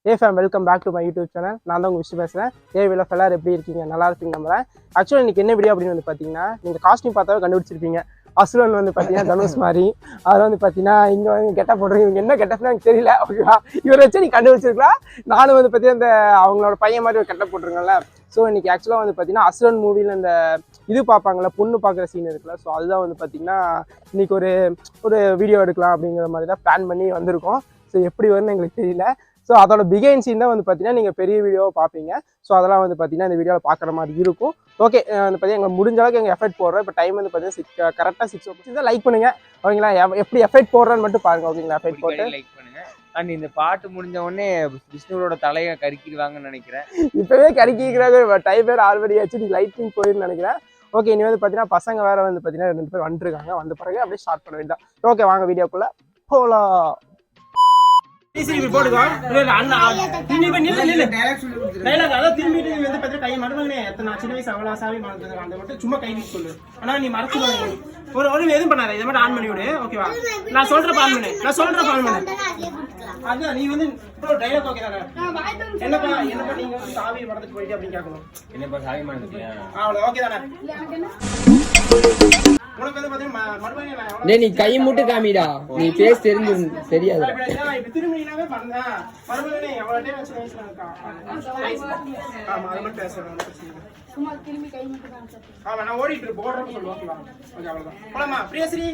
Hey fam, welcome back to my YouTube channel. நான் தான் உங்க விஷயம் பேசுறேன். ஏவில எல்லாரும் எப்படி இருக்கீங்க? நல்லா இருப்பீங்க நம்புறேன். ஆக்சுவலி இன்னைக்கு என்ன வீடியோ அப்படின்னு வந்து பாத்தீங்கன்னா, நீங்க காஸ்டியூம் பார்த்தாவே கண்டுபிடிச்சிருப்பீங்க. அசுரன் வந்து பாத்தீங்கன்னா தனுஷ் மாதிரி. அதுல வந்து பாத்தீங்கன்னா இங்க வந்து கெட்டப் போடுறீங்க. இவங்க என்ன கெட்டப்னு எனக்கு தெரியல. ஓகேவா? இவரை வச்சு நீ கண்டுபிடிச்சிருக்கலாம். நானும் வந்து பாத்தீங்கன்னா இந்த அவங்களோட பையன் மாதிரி ஒரு கெட்டப் போட்டுருங்கல்ல. ஸோ இன்னைக்கு ஆக்சுவலாக வந்து பார்த்தீங்கன்னா அசுரன் மூவியில் இந்த இது பார்ப்பாங்கள்ல பொண்ணு பார்க்குற சீன் இருக்குல்ல. ஸோ அதுதான் வந்து பார்த்தீங்கன்னா இன்னைக்கு ஒரு வீடியோ எடுக்கலாம் அப்படிங்கிற மாதிரி தான் பிளான் பண்ணி வந்திருக்கோம். ஸோ எப்படி வரும்னு எங்களுக்கு தெரியல. ஸோ அதோட பிகைன் சீன் தான் வந்து பார்த்தீங்கன்னா நீங்கள் பெரிய வீடியோவை பார்ப்பீங்க. ஸோ அதெல்லாம் வந்து பார்த்தீங்கன்னா இந்த வீடியோவில் பார்க்குற மாதிரி இருக்கும். ஓகே, வந்து பார்த்தீங்கன்னா எங்களுக்கு முடிஞ்ச அளவுக்கு எங்கள் எஃபெக்ட் போடுறோம். இப்போ டைம் வந்து பார்த்தீங்கன்னா கரெக்டாக 6 தான் லைக் பண்ணுங்கள். ஓகேங்களா? எப்படி எஃபெக்ட் போடுறேன்னு மட்டும் பாருங்கள். ஓகேங்களா? எஃபெக்ட் போட்டு லைக் பண்ணுங்கள். அண்ட் இந்த பாட்டு முடிஞ்ச உடனே விஷ்ணுவோட தலையை கறிக்கிடுவாங்கன்னு நினைக்கிறேன். இப்போவே கறிக்கிறாங்க. டைம் பேர் ஆல்ரெடி ஆச்சு. நீ லைட்டிங் போயிருன்னு நினைக்கிறேன். ஓகே, இனி வந்து பார்த்தீங்கன்னா பசங்க வேறு வந்து பார்த்தீங்கன்னா 2 பேர் வந்துருக்காங்க. வந்த பிறகு அப்படியே ஸ்டார்ட் பண்ண வேண்டியதான். ஓகே, வாங்க வீடியோக்குள்ளே போகலாம். போடுவா கை மருமகனே சின்ன வயசு அவ்வளோ சாவி அந்த மட்டும் சும்மா கை சொல்லு. ஆனா நீ மறைச்சு ஒரு எதுவும் பண்ணாத. இதை மட்டும் ஆன் பண்ணி விடு. ஓகேவா? நான் சொல்ற பால் பண்ணு. அதான் நீ வந்து டைலாக் ஓகே தானே? என்னப்பா நீங்க வந்து சாவி மறந்துட்டு போயிட்டு அப்படின்னு கேட்கணும். என்னப்பா சாவி மறந்துட்டியா? அவ்வளோ ஓகே தானே? நீ கை மூட்டு காமிடா. நீ பேஸ் தெரிஞ்சு தெரியாது. திரும்பினாவே பண்ணா மறுபடியும் எவ்வளவு டைம் வச்சு ஆமா அது மட்டும் பேசுறேன். சும்மா திரும்பி கை மூட்டு காமிச்சா ஆமா நான் ஓடிட்டு இருப்பேன். ஓடுறப்ப சொல்லுவோம். ஓகேவா? ஓகே, அவ்வளவுதான். போலாமா பிரியஸ்ரீ?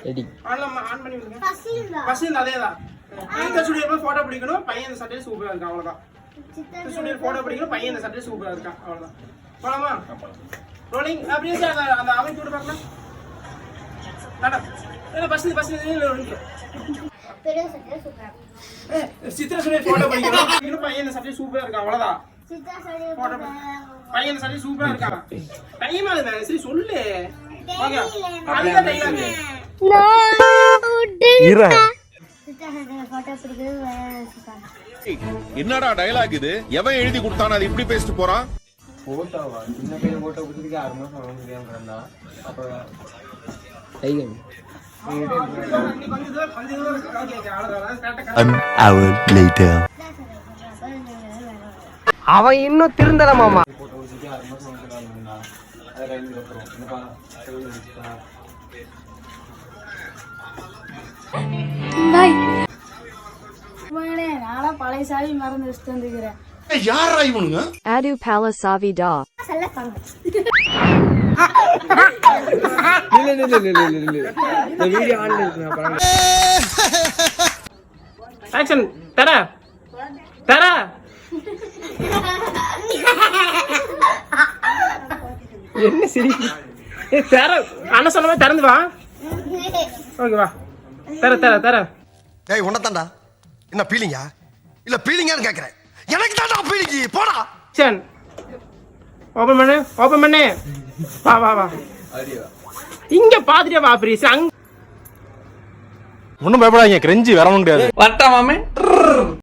ரெடி. ஆன் பண்ணி விடுங்க. ஃபர்ஸ்ட் அதேதான். இந்த ஸ்டுடியோல போட்டோ பிடிக்கணும். பையன் இந்த சட்டையில சூப்பரா இருக்கான். அவ்வளவுதான். இந்த ஸ்டுடியோல போட்டோ பிடிக்கணும். பையன் இந்த சட்டையில சூப்பரா இருக்கான். அவ்வளவுதான். போலாமா? ரோலிங். அப்படியே அந்த அவன் கூட பார்க்கலாம். டாடா. பஸ் பெரிய சட்டை சூப்பரா இருக்கு. சித்ரா ஸ்டுடியோ போட்டோ பிடிக்கணும். இன்னும் பையன் இந்த சட்டையில சூப்பரா இருக்கான். அவ்வளவுதான். சித்ரா ஸ்டுடியோ போட்டோ பையன் இந்த சட்டையில சூப்பரா இருக்கான். டைம் ஆகுது. சரி சொல்லு. ஓகே. அதுதான் டைலாக். என்னடா டயலாக் இது? எவன் எழுதி கொடுத்தானே அது இப்படி பேசிட்டு போறான்? போட்டோவா? சின்ன பையன் போட்டோ கொடுத்துட்டு 6 மாசம் வாங்க முடியாம அப்புறம் அவன் இன்னும் திருந்தல மாமா. பழைய சாவி மறந்து வச்சுட்டு வந்துக்கிறேன். யாரா இவனுங்க? Adu pala savi da. Video ஆன்ல இருக்கு. நான் பாருங்க. ஆக்சன். தர என்ன சரி தர அண்ணா சொன்ன மாதிரி திறந்து வா. ஓகே வா. தர டேய் உன்னதான்டா. என்ன பீலிங்கா? இல்ல பீலிங்கான்னு கேக்குறேன். எனக்கு தான்டா பீலிங்கி. போடா. சன். ஓபன் பண்ணு. வா. இங்க பாத்துட்டே வா ப்ளீஸ். ஒண்ணும் பயப்படாதீங்க. கிரெஞ்சி வரவும் முடியாது. வட்டா மாமே.